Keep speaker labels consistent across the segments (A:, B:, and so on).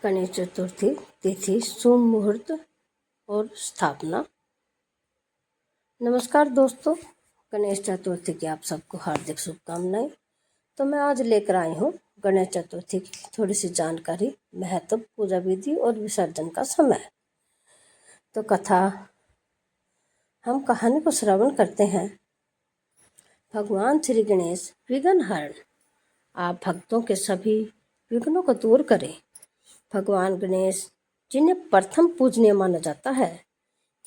A: गणेश चतुर्थी तिथि, शुभ मुहूर्त और स्थापना। नमस्कार दोस्तों, गणेश चतुर्थी की आप सबको हार्दिक शुभकामनाएं। तो मैं आज लेकर आई हूँ गणेश चतुर्थी की थोड़ी सी जानकारी, महत्व, पूजा विधि और विसर्जन का समय। तो हम कहानी को श्रवण करते हैं। भगवान श्री गणेश विघ्नहरण, आप भक्तों के सभी विघ्नों को दूर करें। भगवान गणेश, जिन्हें प्रथम पूजनीय माना जाता है,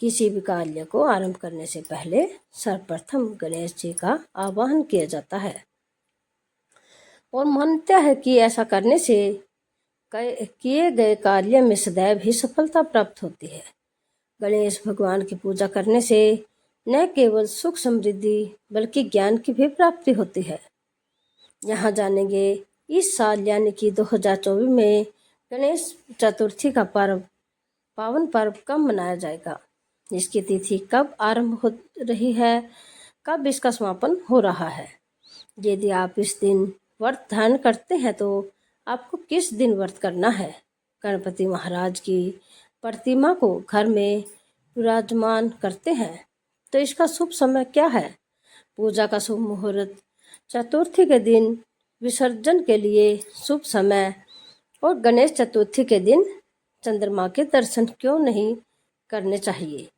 A: किसी भी कार्य को आरंभ करने से पहले सर्वप्रथम गणेश जी का आवाहन किया जाता है और मान्यता है कि ऐसा करने से किए गए कार्य में सदैव ही सफलता प्राप्त होती है। गणेश भगवान की पूजा करने से न केवल सुख समृद्धि बल्कि ज्ञान की भी प्राप्ति होती है। यहाँ जानेंगे इस साल यानी कि 2024 में गणेश चतुर्थी का पावन पर्व कब मनाया जाएगा, इसकी तिथि कब आरंभ हो रही है, कब इसका समापन हो रहा है। यदि आप इस दिन व्रत धारण करते हैं तो आपको किस दिन व्रत करना है। गणपति महाराज की प्रतिमा को घर में विराजमान करते हैं तो इसका शुभ समय क्या है। पूजा का शुभ मुहूर्त, चतुर्थी के दिन विसर्जन के लिए शुभ समय और गणेश चतुर्थी के दिन चंद्रमा के दर्शन क्यों नहीं करने चाहिए,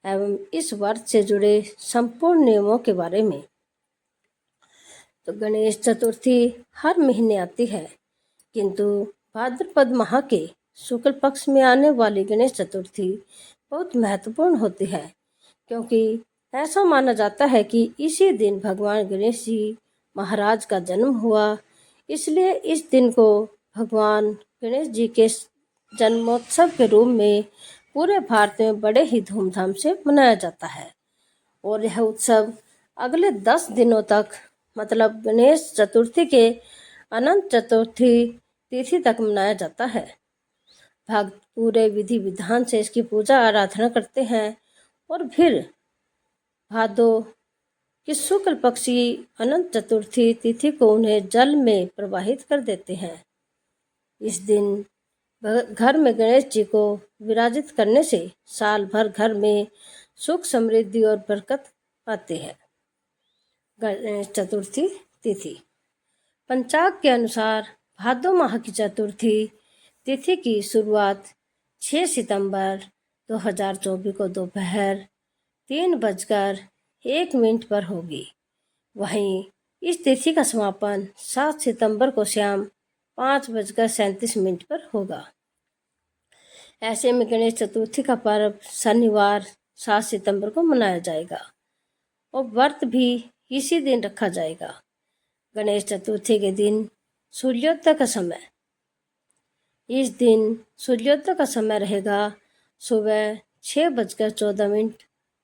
A: एवं इस व्रत से जुड़े संपूर्ण नियमों के बारे में। तो गणेश चतुर्थी हर महीने आती है, किंतु भाद्रपद माह के शुक्ल पक्ष में आने वाली गणेश चतुर्थी बहुत महत्वपूर्ण होती है, क्योंकि ऐसा माना जाता है कि इसी दिन भगवान गणेश जी महाराज का जन्म हुआ। इसलिए इस दिन को भगवान गणेश जी के जन्मोत्सव के रूप में पूरे भारत में बड़े ही धूमधाम से मनाया जाता है और यह उत्सव अगले 10 दिनों तक, मतलब गणेश चतुर्थी के अनंत चतुर्थी तिथि तक मनाया जाता है। भक्त पूरे विधि विधान से इसकी पूजा आराधना करते हैं और फिर भादो कि शुक्ल पक्षी अनंत चतुर्थी तिथि को उन्हें जल में प्रवाहित कर देते हैं। इस दिन घर में गणेश जी को विराजित करने से साल भर घर में सुख समृद्धि और बरकत आती है। गणेश चतुर्थी तिथि पंचांग के अनुसार भादो माह की चतुर्थी तिथि की शुरुआत 6 सितंबर 2024 को दोपहर 3:01 पर होगी। वहीं इस तिथि का समापन 7 सितंबर को शाम 5:37 पर होगा। ऐसे में गणेश चतुर्थी का पर्व शनिवार 7 सितंबर को मनाया जाएगा और व्रत भी इसी दिन रखा जाएगा। गणेश चतुर्थी के दिन सूर्योदय का समय, इस दिन सूर्योदय का समय रहेगा सुबह 6:14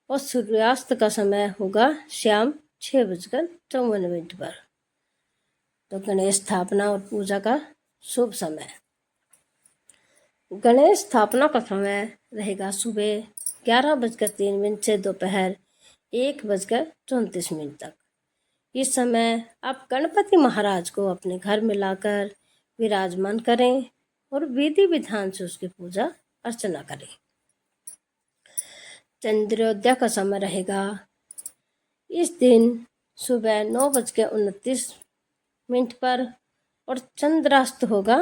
A: और सूर्यास्त का समय होगा शाम 6:54 पर। तो गणेश स्थापना और पूजा का शुभ समय, गणेश स्थापना का समय रहेगा सुबह 11:03 से दोपहर 1:34 तक। इस समय आप गणपति महाराज को अपने घर में लाकर विराजमान करें और विधि विधान से उसकी पूजा अर्चना करें। चंद्रोदय का समय रहेगा इस दिन सुबह 9:29 पर और चंद्रास्त होगा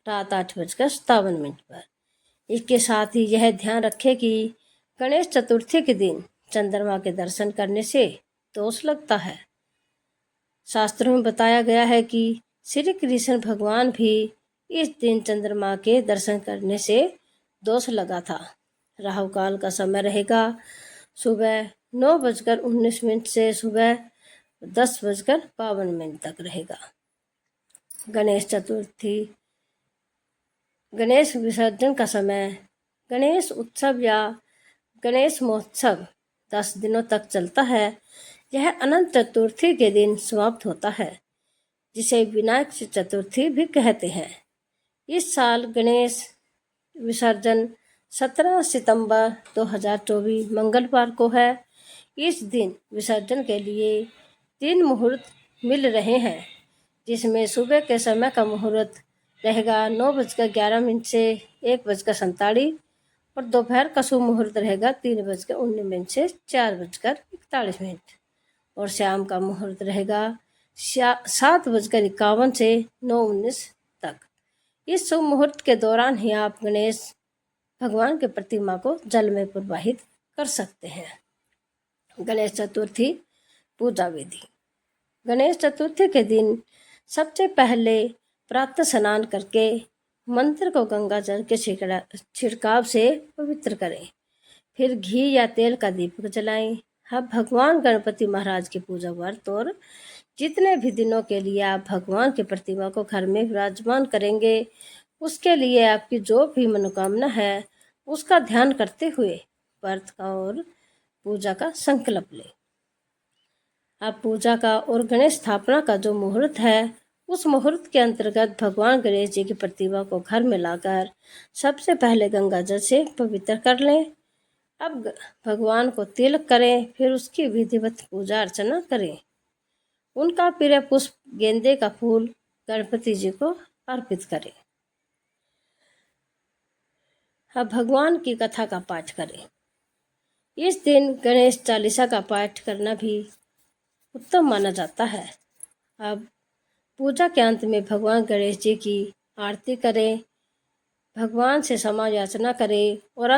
A: रात 8:57 पर। इसके साथ ही यह ध्यान रखें कि गणेश चतुर्थी के दिन चंद्रमा के दर्शन करने से दोष लगता है। शास्त्रों में बताया गया है कि श्री कृष्ण भगवान भी इस दिन चंद्रमा के दर्शन करने से दोष लगा था। राहु काल का समय रहेगा सुबह 9:19 से सुबह 10:52 तक रहेगा। गणेश चतुर्थी, गणेश विसर्जन का समय, गणेश उत्सव या गणेश महोत्सव 10 दिनों तक चलता है। यह अनंत चतुर्थी के दिन समाप्त होता है, जिसे विनायक चतुर्थी भी कहते हैं। इस साल गणेश विसर्जन 17 सितंबर 2024 मंगलवार को है। इस दिन विसर्जन के लिए 3 मुहूर्त मिल रहे हैं, जिसमें सुबह के समय का मुहूर्त रहेगा 9:11 से 1:47 और दोपहर का शुभ मुहूर्त रहेगा 3:19 से 4:41 और शाम का मुहूर्त रहेगा 7:51 से 9:19 तक। इस शुभ मुहूर्त के दौरान ही आप गणेश भगवान की प्रतिमा को जल में प्रवाहित कर सकते हैं। गणेश चतुर्थी पूजा विधि। गणेश चतुर्थी के दिन सबसे पहले प्रातः स्नान करके मंदिर को गंगा जल के छिड़काव से पवित्र करें। फिर घी या तेल का दीपक जलाएं। अब भगवान गणपति महाराज की पूजा व्रत और जितने भी दिनों के लिए आप भगवान की प्रतिमा को घर में विराजमान करेंगे, उसके लिए आपकी जो भी मनोकामना है उसका ध्यान करते हुए व्रत का और पूजा का संकल्प लें। अब पूजा का और गणेश स्थापना का जो मुहूर्त है, उस मुहूर्त के अंतर्गत भगवान गणेश जी की प्रतिमा को घर में लाकर सबसे पहले गंगा जल से पवित्र कर लें। अब भगवान को तिलक करें, फिर उसकी विधिवत पूजा अर्चना करें। उनका प्रिय पुष्प गेंदे का फूल गणपति जी को अर्पित करें। अब भगवान की कथा का पाठ करें। इस दिन गणेश चालीसा का पाठ करना भी उत्तम माना जाता है। अब पूजा के अंत में भगवान गणेश जी की आरती करें, भगवान से क्षमा याचना करें और